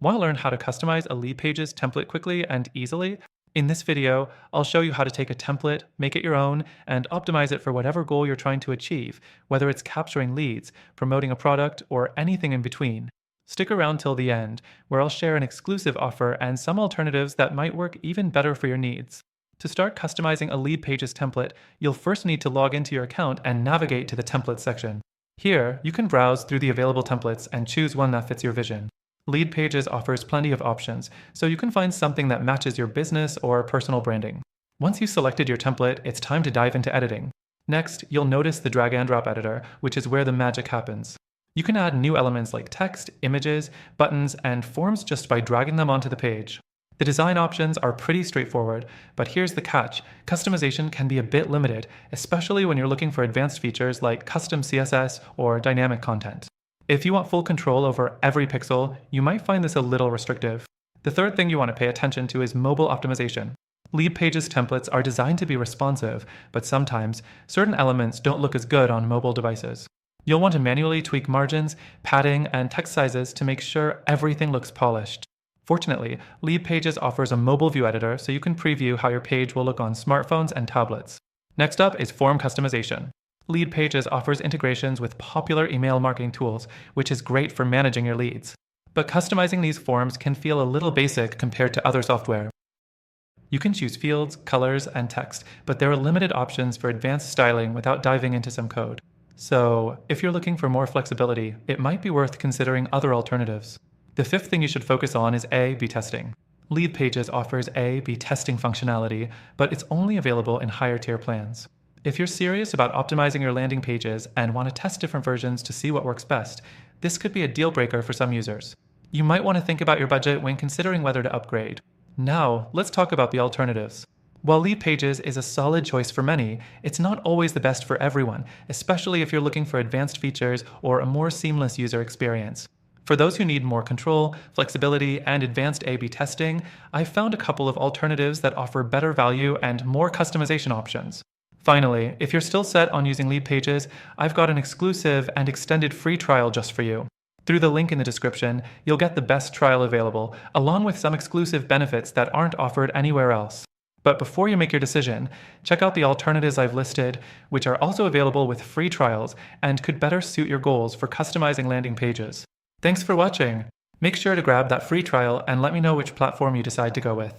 Want to learn how to customize a LeadPages template quickly and easily? In this video, I'll show you how to take a template, make it your own, and optimize it for whatever goal you're trying to achieve, whether it's capturing leads, promoting a product, or anything in between. Stick around till the end, where I'll share an exclusive offer and some alternatives that might work even better for your needs. To start customizing a LeadPages template, you'll first need to log into your account and navigate to the templates section. Here, you can browse through the available templates and choose one that fits your vision. LeadPages offers plenty of options, so you can find something that matches your business or personal branding. Once you've selected your template, it's time to dive into editing. Next, you'll notice the drag and drop editor, which is where the magic happens. You can add new elements like text, images, buttons, and forms just by dragging them onto the page. The design options are pretty straightforward, but here's the catch: customization can be a bit limited, especially when you're looking for advanced features like custom CSS or dynamic content. If you want full control over every pixel, you might find this a little restrictive. The third thing you want to pay attention to is mobile optimization. LeadPages templates are designed to be responsive, but sometimes certain elements don't look as good on mobile devices. You'll want to manually tweak margins, padding, and text sizes to make sure everything looks polished. Fortunately, LeadPages offers a mobile view editor so you can preview how your page will look on smartphones and tablets. Next up is form customization. LeadPages offers integrations with popular email marketing tools, which is great for managing your leads. But customizing these forms can feel a little basic compared to other software. You can choose fields, colors, and text, but there are limited options for advanced styling without diving into some code. So, if you're looking for more flexibility, it might be worth considering other alternatives. The fifth thing you should focus on is A/B testing. LeadPages offers A/B testing functionality, but it's only available in higher tier plans. If you're serious about optimizing your landing pages and want to test different versions to see what works best, this could be a deal breaker for some users. You might want to think about your budget when considering whether to upgrade. Now, let's talk about the alternatives. While LeadPages is a solid choice for many, it's not always the best for everyone, especially if you're looking for advanced features or a more seamless user experience. For those who need more control, flexibility, and advanced A/B testing, I've found a couple of alternatives that offer better value and more customization options. Finally, if you're still set on using LeadPages, I've got an exclusive and extended free trial just for you. Through the link in the description, you'll get the best trial available, along with some exclusive benefits that aren't offered anywhere else. But before you make your decision, check out the alternatives I've listed, which are also available with free trials and could better suit your goals for customizing landing pages. Thanks for watching. Make sure to grab that free trial and let me know which platform you decide to go with.